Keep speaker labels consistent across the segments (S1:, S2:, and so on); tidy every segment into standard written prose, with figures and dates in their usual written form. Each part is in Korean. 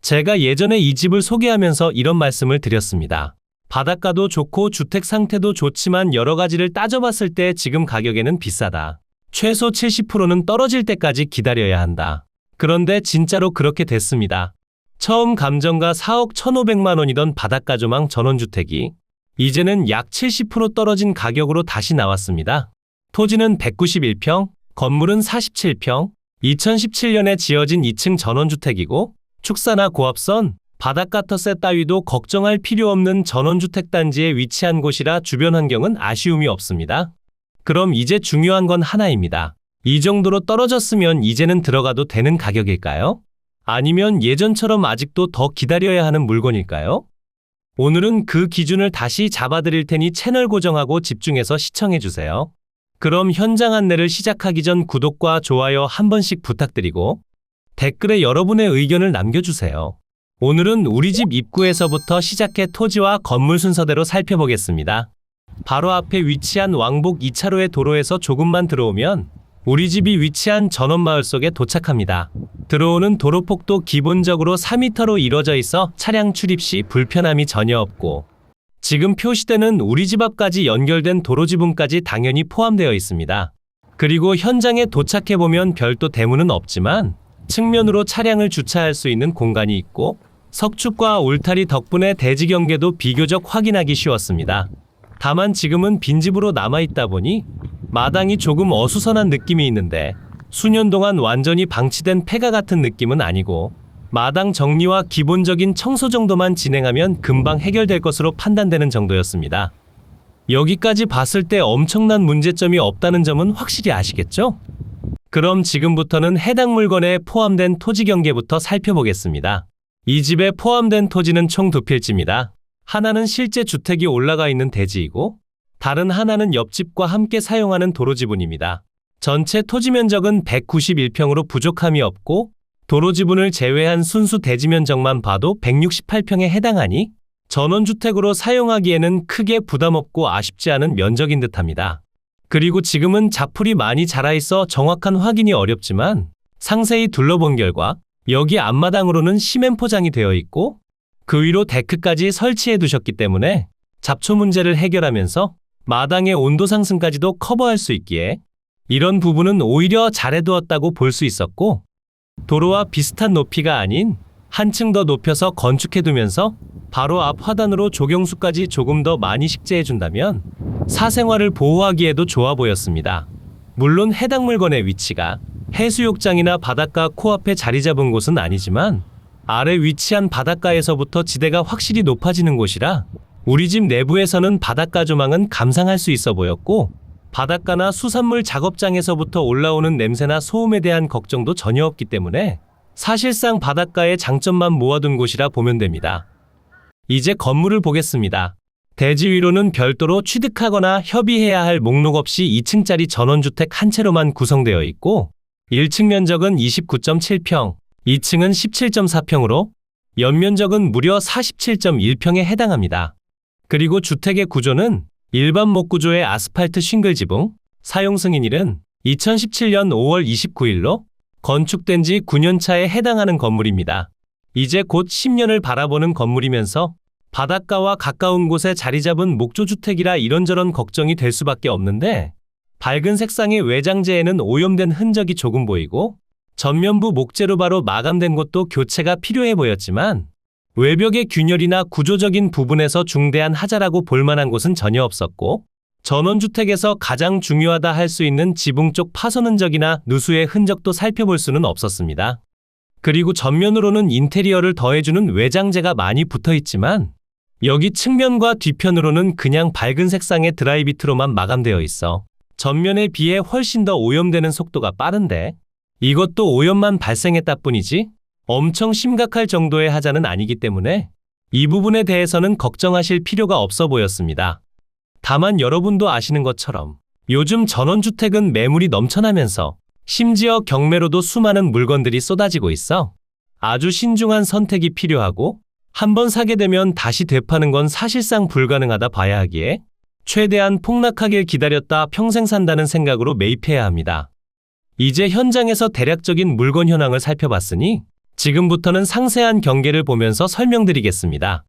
S1: 제가 예전에 이 집을 소개하면서 이런 말씀을 드렸습니다. 바닷가도 좋고 주택 상태도 좋지만 여러 가지를 따져봤을 때 지금 가격에는 비싸다. 최소 70%는 떨어질 때까지 기다려야 한다. 그런데 진짜로 그렇게 됐습니다. 처음 감정가 4억 1,500만 원이던 바닷가 조망 전원주택이 이제는 약 70% 떨어진 가격으로 다시 나왔습니다. 토지는 191평, 건물은 47평, 2017년에 지어진 2층 전원주택이고 축사나 고압선, 바닷가 터세 따위도 걱정할 필요 없는 전원주택 단지에 위치한 곳이라 주변 환경은 아쉬움이 없습니다. 그럼 이제 중요한 건 하나입니다. 이 정도로 떨어졌으면 이제는 들어가도 되는 가격일까요? 아니면 예전처럼 아직도 더 기다려야 하는 물건일까요? 오늘은 그 기준을 다시 잡아드릴 테니 채널 고정하고 집중해서 시청해주세요. 그럼 현장 안내를 시작하기 전 구독과 좋아요 한 번씩 부탁드리고 댓글에 여러분의 의견을 남겨주세요. 오늘은 우리 집 입구에서부터 시작해 토지와 건물 순서대로 살펴보겠습니다. 바로 앞에 위치한 왕복 2차로의 도로에서 조금만 들어오면 우리 집이 위치한 전원마을 속에 도착합니다. 들어오는 도로폭도 기본적으로 4m로 이루어져 있어 차량 출입 시 불편함이 전혀 없고 지금 표시되는 우리 집 앞까지 연결된 도로 지붕까지 당연히 포함되어 있습니다. 그리고 현장에 도착해보면 별도 대문은 없지만 측면으로 차량을 주차할 수 있는 공간이 있고 석축과 울타리 덕분에 대지 경계도 비교적 확인하기 쉬웠습니다. 다만 지금은 빈집으로 남아있다 보니 마당이 조금 어수선한 느낌이 있는데 수년 동안 완전히 방치된 폐가 같은 느낌은 아니고 마당 정리와 기본적인 청소 정도만 진행하면 금방 해결될 것으로 판단되는 정도였습니다. 여기까지 봤을 때 엄청난 문제점이 없다는 점은 확실히 아시겠죠? 그럼 지금부터는 해당 물건에 포함된 토지 경계부터 살펴보겠습니다. 이 집에 포함된 토지는 총 2필지입니다. 하나는 실제 주택이 올라가 있는 대지이고 다른 하나는 옆집과 함께 사용하는 도로 지분입니다. 전체 토지 면적은 191평으로 부족함이 없고 도로 지분을 제외한 순수 대지 면적만 봐도 168평에 해당하니 전원주택으로 사용하기에는 크게 부담없고 아쉽지 않은 면적인 듯합니다. 그리고 지금은 자풀이 많이 자라 있어 정확한 확인이 어렵지만 상세히 둘러본 결과 여기 앞마당으로는 시멘 포장이 되어 있고 그 위로 데크까지 설치해 두셨기 때문에 잡초 문제를 해결하면서 마당의 온도 상승까지도 커버할 수 있기에 이런 부분은 오히려 잘해두었다고 볼 수 있었고 도로와 비슷한 높이가 아닌 한층 더 높여서 건축해두면서 바로 앞 화단으로 조경수까지 조금 더 많이 식재해준다면 사생활을 보호하기에도 좋아 보였습니다. 물론 해당 물건의 위치가 해수욕장이나 바닷가 코앞에 자리 잡은 곳은 아니지만 아래 위치한 바닷가에서부터 지대가 확실히 높아지는 곳이라 우리 집 내부에서는 바닷가 조망은 감상할 수 있어 보였고 바닷가나 수산물 작업장에서부터 올라오는 냄새나 소음에 대한 걱정도 전혀 없기 때문에 사실상 바닷가의 장점만 모아둔 곳이라 보면 됩니다. 이제 건물을 보겠습니다. 대지 위로는 별도로 취득하거나 협의해야 할 목록 없이 2층짜리 전원주택 한 채로만 구성되어 있고 1층 면적은 29.7평, 2층은 17.4평으로 연면적은 무려 47.1평에 해당합니다. 그리고 주택의 구조는 일반 목구조의 아스팔트 싱글 지붕, 사용 승인일은 2017년 5월 29일로 건축된 지 9년차에 해당하는 건물입니다. 이제 곧 10년을 바라보는 건물이면서 바닷가와 가까운 곳에 자리 잡은 목조주택이라 이런저런 걱정이 될 수밖에 없는데 밝은 색상의 외장재에는 오염된 흔적이 조금 보이고 전면부 목재로 바로 마감된 곳도 교체가 필요해 보였지만 외벽의 균열이나 구조적인 부분에서 중대한 하자라고 볼 만한 곳은 전혀 없었고 전원주택에서 가장 중요하다 할 수 있는 지붕 쪽 파손 흔적이나 누수의 흔적도 살펴볼 수는 없었습니다. 그리고 전면으로는 인테리어를 더해주는 외장재가 많이 붙어 있지만 여기 측면과 뒤편으로는 그냥 밝은 색상의 드라이비트로만 마감되어 있어 전면에 비해 훨씬 더 오염되는 속도가 빠른데 이것도 오염만 발생했다 뿐이지 엄청 심각할 정도의 하자는 아니기 때문에 이 부분에 대해서는 걱정하실 필요가 없어 보였습니다. 다만 여러분도 아시는 것처럼 요즘 전원주택은 매물이 넘쳐나면서 심지어 경매로도 수많은 물건들이 쏟아지고 있어 아주 신중한 선택이 필요하고 한번 사게 되면 다시 되파는 건 사실상 불가능하다 봐야 하기에 최대한 폭락하길 기다렸다 평생 산다는 생각으로 매입해야 합니다. 이제 현장에서 대략적인 물건 현황을 살펴봤으니 지금부터는 상세한 경계를 보면서 설명드리겠습니다.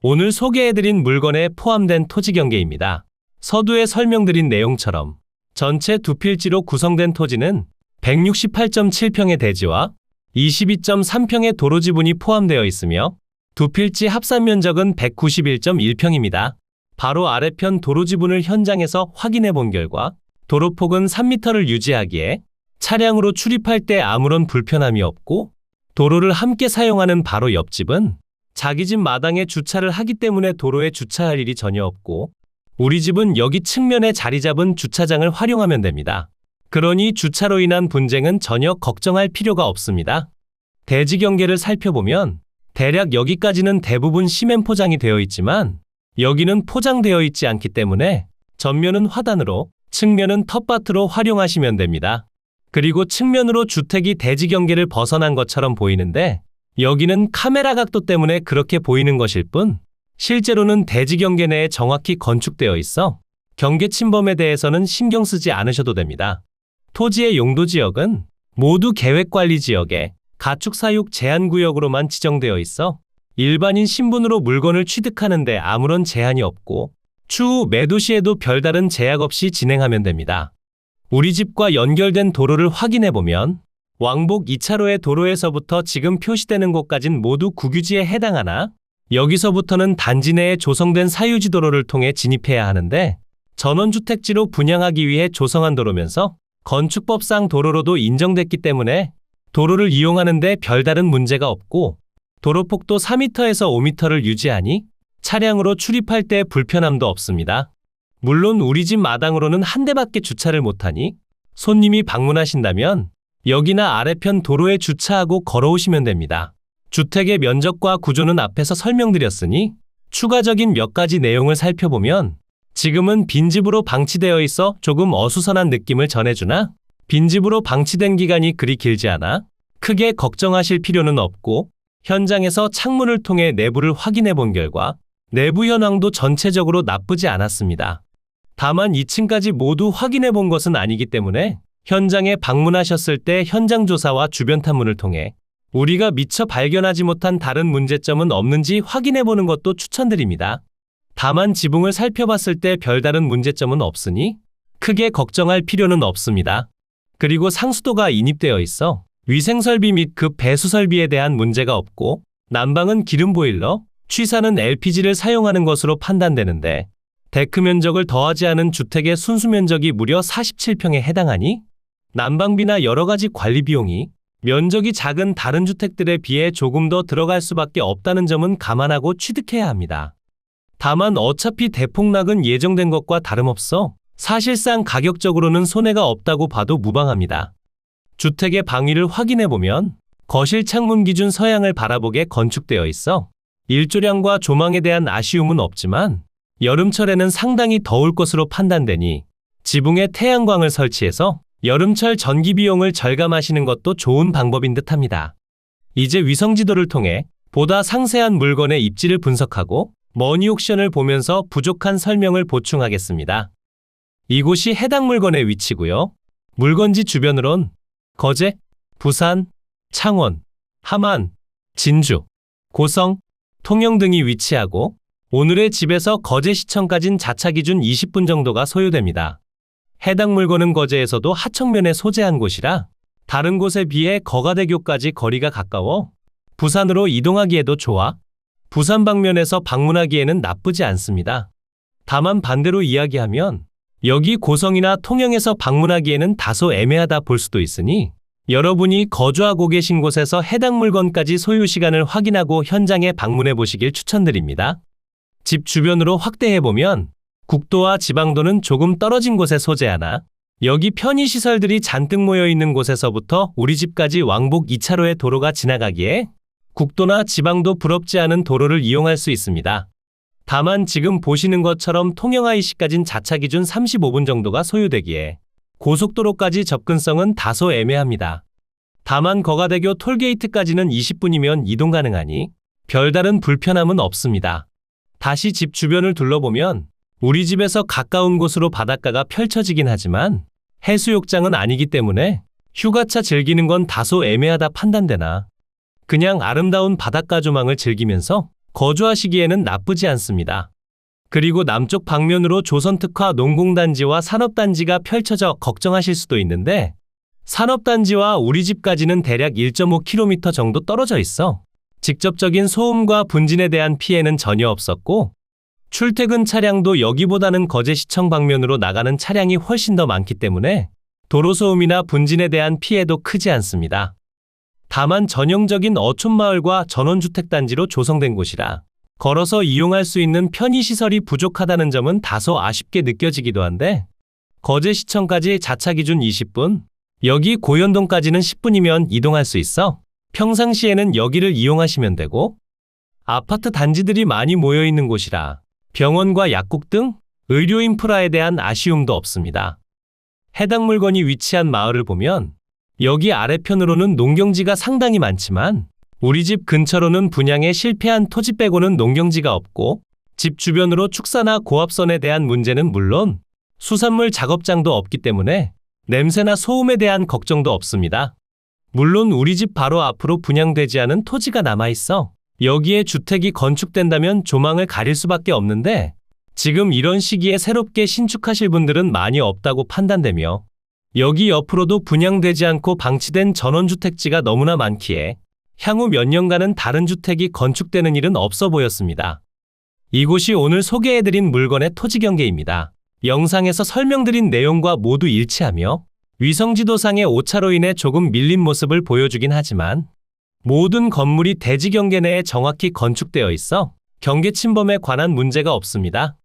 S1: 오늘 소개해드린 물건에 포함된 토지 경계입니다. 서두에 설명드린 내용처럼 전체 두 필지로 구성된 토지는 168.7평의 대지와 22.3평의 도로 지분이 포함되어 있으며 두 필지 합산 면적은 191.1평입니다. 바로 아래편 도로 지분을 현장에서 확인해 본 결과 도로폭은 3m를 유지하기에 차량으로 출입할 때 아무런 불편함이 없고 도로를 함께 사용하는 바로 옆집은 자기 집 마당에 주차를 하기 때문에 도로에 주차할 일이 전혀 없고 우리 집은 여기 측면에 자리 잡은 주차장을 활용하면 됩니다. 그러니 주차로 인한 분쟁은 전혀 걱정할 필요가 없습니다. 대지 경계를 살펴보면 대략 여기까지는 대부분 시멘 포장이 되어 있지만 여기는 포장되어 있지 않기 때문에 전면은 화단으로 측면은 텃밭으로 활용하시면 됩니다. 그리고 측면으로 주택이 대지 경계를 벗어난 것처럼 보이는데 여기는 카메라 각도 때문에 그렇게 보이는 것일 뿐 실제로는 대지 경계 내에 정확히 건축되어 있어 경계 침범에 대해서는 신경 쓰지 않으셔도 됩니다. 토지의 용도 지역은 모두 계획관리지역에 가축사육 제한구역으로만 지정되어 있어 일반인 신분으로 물건을 취득하는데 아무런 제한이 없고 추후 매도 시에도 별다른 제약 없이 진행하면 됩니다. 우리 집과 연결된 도로를 확인해보면 왕복 2차로의 도로에서부터 지금 표시되는 곳까진 모두 국유지에 해당하나 여기서부터는 단지 내에 조성된 사유지 도로를 통해 진입해야 하는데 전원주택지로 분양하기 위해 조성한 도로면서 건축법상 도로로도 인정됐기 때문에 도로를 이용하는데 별다른 문제가 없고 도로폭도 4m에서 5m를 유지하니 차량으로 출입할 때 불편함도 없습니다. 물론 우리 집 마당으로는 한 대밖에 주차를 못하니 손님이 방문하신다면 여기나 아래편 도로에 주차하고 걸어오시면 됩니다. 주택의 면적과 구조는 앞에서 설명드렸으니 추가적인 몇 가지 내용을 살펴보면 지금은 빈집으로 방치되어 있어 조금 어수선한 느낌을 전해주나 빈집으로 방치된 기간이 그리 길지 않아 크게 걱정하실 필요는 없고 현장에서 창문을 통해 내부를 확인해 본 결과 내부 현황도 전체적으로 나쁘지 않았습니다. 다만 2층까지 모두 확인해 본 것은 아니기 때문에 현장에 방문하셨을 때 현장 조사와 주변 탐문을 통해 우리가 미처 발견하지 못한 다른 문제점은 없는지 확인해 보는 것도 추천드립니다. 다만 지붕을 살펴봤을 때 별다른 문제점은 없으니 크게 걱정할 필요는 없습니다. 그리고 상수도가 인입되어 있어 위생설비 및 급 배수 설비에 대한 문제가 없고 난방은 기름 보일러, 취사는 LPG를 사용하는 것으로 판단되는데 데크 면적을 더하지 않은 주택의 순수 면적이 무려 47평에 해당하니 난방비나 여러 가지 관리 비용이 면적이 작은 다른 주택들에 비해 조금 더 들어갈 수밖에 없다는 점은 감안하고 취득해야 합니다. 다만 어차피 대폭락은 예정된 것과 다름없어 사실상 가격적으로는 손해가 없다고 봐도 무방합니다. 주택의 방위를 확인해보면 거실 창문 기준 서양을 바라보게 건축되어 있어 일조량과 조망에 대한 아쉬움은 없지만 여름철에는 상당히 더울 것으로 판단되니 지붕에 태양광을 설치해서 여름철 전기 비용을 절감하시는 것도 좋은 방법인 듯합니다. 이제 위성지도를 통해 보다 상세한 물건의 입지를 분석하고 머니 옥션을 보면서 부족한 설명을 보충하겠습니다. 이곳이 해당 물건의 위치고요. 물건지 주변으론 거제, 부산, 창원, 함안, 진주, 고성, 통영 등이 위치하고 오늘의 집에서 거제시청까진 자차 기준 20분 정도가 소요됩니다. 해당 물건은 거제에서도 하청면에 소재한 곳이라 다른 곳에 비해 거가대교까지 거리가 가까워 부산으로 이동하기에도 좋아 부산 방면에서 방문하기에는 나쁘지 않습니다. 다만 반대로 이야기하면 여기 고성이나 통영에서 방문하기에는 다소 애매하다 볼 수도 있으니 여러분이 거주하고 계신 곳에서 해당 물건까지 소요 시간을 확인하고 현장에 방문해 보시길 추천드립니다. 집 주변으로 확대해보면 국도와 지방도는 조금 떨어진 곳에 소재하나 여기 편의시설들이 잔뜩 모여있는 곳에서부터 우리 집까지 왕복 2차로의 도로가 지나가기에 국도나 지방도 부럽지 않은 도로를 이용할 수 있습니다. 다만 지금 보시는 것처럼 통영-IC까진 자차 기준 35분 정도가 소요되기에 고속도로까지 접근성은 다소 애매합니다. 다만 거가대교 톨게이트까지는 20분이면 이동 가능하니 별다른 불편함은 없습니다. 다시 집 주변을 둘러보면 우리 집에서 가까운 곳으로 바닷가가 펼쳐지긴 하지만 해수욕장은 아니기 때문에 휴가차 즐기는 건 다소 애매하다 판단되나 그냥 아름다운 바닷가 조망을 즐기면서 거주하시기에는 나쁘지 않습니다. 그리고 남쪽 방면으로 조선특화 농공단지와 산업단지가 펼쳐져 걱정하실 수도 있는데 산업단지와 우리 집까지는 대략 1.5km 정도 떨어져 있어 직접적인 소음과 분진에 대한 피해는 전혀 없었고 출퇴근 차량도 여기보다는 거제시청 방면으로 나가는 차량이 훨씬 더 많기 때문에 도로소음이나 분진에 대한 피해도 크지 않습니다. 다만 전형적인 어촌마을과 전원주택단지로 조성된 곳이라 걸어서 이용할 수 있는 편의시설이 부족하다는 점은 다소 아쉽게 느껴지기도 한데 거제시청까지 자차 기준 20분, 여기 고현동까지는 10분이면 이동할 수 있어 평상시에는 여기를 이용하시면 되고 아파트 단지들이 많이 모여있는 곳이라 병원과 약국 등 의료 인프라에 대한 아쉬움도 없습니다. 해당 물건이 위치한 마을을 보면 여기 아래편으로는 농경지가 상당히 많지만 우리 집 근처로는 분양에 실패한 토지 빼고는 농경지가 없고 집 주변으로 축사나 고압선에 대한 문제는 물론 수산물 작업장도 없기 때문에 냄새나 소음에 대한 걱정도 없습니다. 물론 우리 집 바로 앞으로 분양되지 않은 토지가 남아있어 여기에 주택이 건축된다면 조망을 가릴 수밖에 없는데 지금 이런 시기에 새롭게 신축하실 분들은 많이 없다고 판단되며 여기 옆으로도 분양되지 않고 방치된 전원주택지가 너무나 많기에 향후 몇 년간은 다른 주택이 건축되는 일은 없어 보였습니다. 이곳이 오늘 소개해드린 물건의 토지 경계입니다. 영상에서 설명드린 내용과 모두 일치하며 위성지도상의 오차로 인해 조금 밀린 모습을 보여주긴 하지만 모든 건물이 대지 경계 내에 정확히 건축되어 있어 경계 침범에 관한 문제가 없습니다.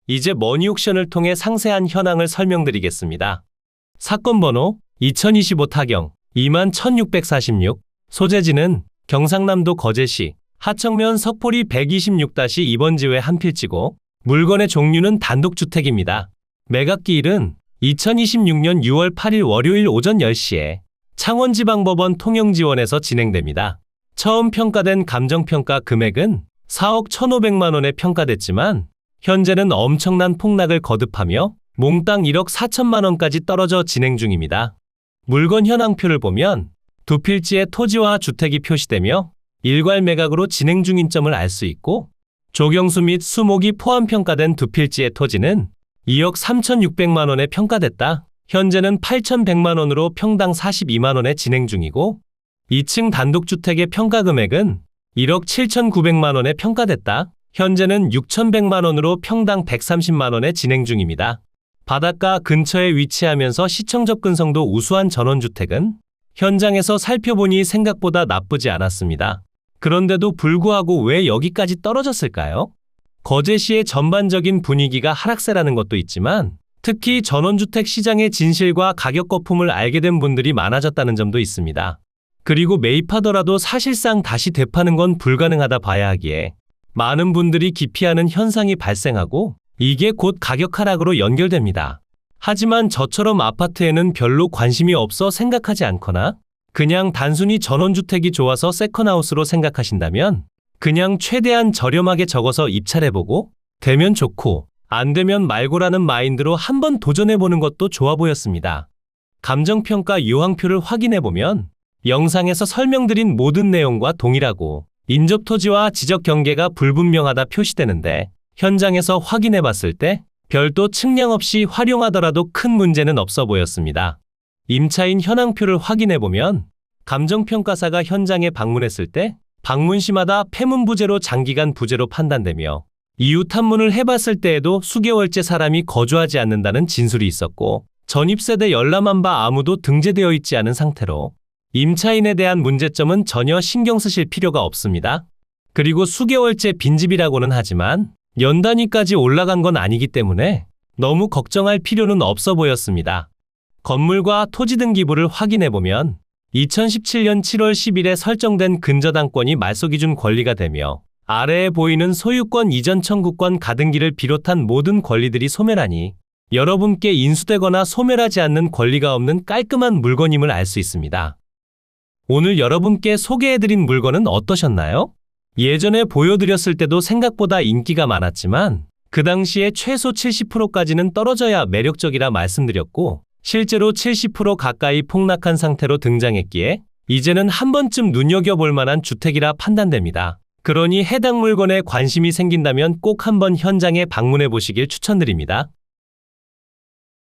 S1: 이제 머니옥션을 통해 상세한 현황을 설명드리겠습니다. 사건 번호 2025 타경 21,646 소재지는 경상남도 거제시 하청면 석포리 126-2번지회 한 필지고 물건의 종류는 단독주택입니다. 매각기일은 2026년 6월 8일 월요일 오전 10시에 창원지방법원 통영지원에서 진행됩니다. 처음 평가된 감정평가 금액은 4억 1,500만 원에 평가됐지만 현재는 엄청난 폭락을 거듭하며 몽땅 1억 4천만 원까지 떨어져 진행 중입니다. 물건 현황표를 보면 두 필지의 토지와 주택이 표시되며 일괄 매각으로 진행 중인 점을 알 수 있고 조경수 및 수목이 포함 평가된 두 필지의 토지는 2억 3,600만 원에 평가됐다. 현재는 8,100만 원으로 평당 42만 원에 진행 중이고 2층 단독주택의 평가 금액은 1억 7,900만 원에 평가됐다. 현재는 6,100만 원으로 평당 130만 원에 진행 중입니다. 바닷가 근처에 위치하면서 시청 접근성도 우수한 전원주택은 현장에서 살펴보니 생각보다 나쁘지 않았습니다. 그런데도 불구하고 왜 여기까지 떨어졌을까요? 거제시의 전반적인 분위기가 하락세라는 것도 있지만 특히 전원주택 시장의 진실과 가격 거품을 알게 된 분들이 많아졌다는 점도 있습니다. 그리고 매입하더라도 사실상 다시 되파는 건 불가능하다 봐야 하기에 많은 분들이 기피하는 현상이 발생하고 이게 곧 가격 하락으로 연결됩니다. 하지만 저처럼 아파트에는 별로 관심이 없어 생각하지 않거나 그냥 단순히 전원주택이 좋아서 세컨하우스로 생각하신다면 그냥 최대한 저렴하게 적어서 입찰해보고 되면 좋고 안 되면 말고라는 마인드로 한번 도전해보는 것도 좋아 보였습니다. 감정평가 요항표를 확인해보면 영상에서 설명드린 모든 내용과 동일하고 인접토지와 지적경계가 불분명하다 표시되는데 현장에서 확인해봤을 때 별도 측량 없이 활용하더라도 큰 문제는 없어 보였습니다. 임차인 현황표를 확인해보면 감정평가사가 현장에 방문했을 때 방문시마다 폐문부재로 장기간 부재로 판단되며 이후 탐문을 해봤을 때에도 수개월째 사람이 거주하지 않는다는 진술이 있었고 전입세대 열람한 바 아무도 등재되어 있지 않은 상태로 임차인에 대한 문제점은 전혀 신경 쓰실 필요가 없습니다. 그리고 수개월째 빈집이라고는 하지만 연 단위까지 올라간 건 아니기 때문에 너무 걱정할 필요는 없어 보였습니다. 건물과 토지 등기부를 확인해보면 2017년 7월 10일에 설정된 근저당권이 말소기준 권리가 되며 아래에 보이는 소유권 이전 청구권 가등기를 비롯한 모든 권리들이 소멸하니 여러분께 인수되거나 소멸하지 않는 권리가 없는 깔끔한 물건임을 알 수 있습니다. 오늘 여러분께 소개해드린 물건은 어떠셨나요? 예전에 보여드렸을 때도 생각보다 인기가 많았지만 그 당시에 최소 70%까지는 떨어져야 매력적이라 말씀드렸고 실제로 70% 가까이 폭락한 상태로 등장했기에 이제는 한 번쯤 눈여겨볼 만한 주택이라 판단됩니다. 그러니 해당 물건에 관심이 생긴다면 꼭 한번 현장에 방문해 보시길 추천드립니다.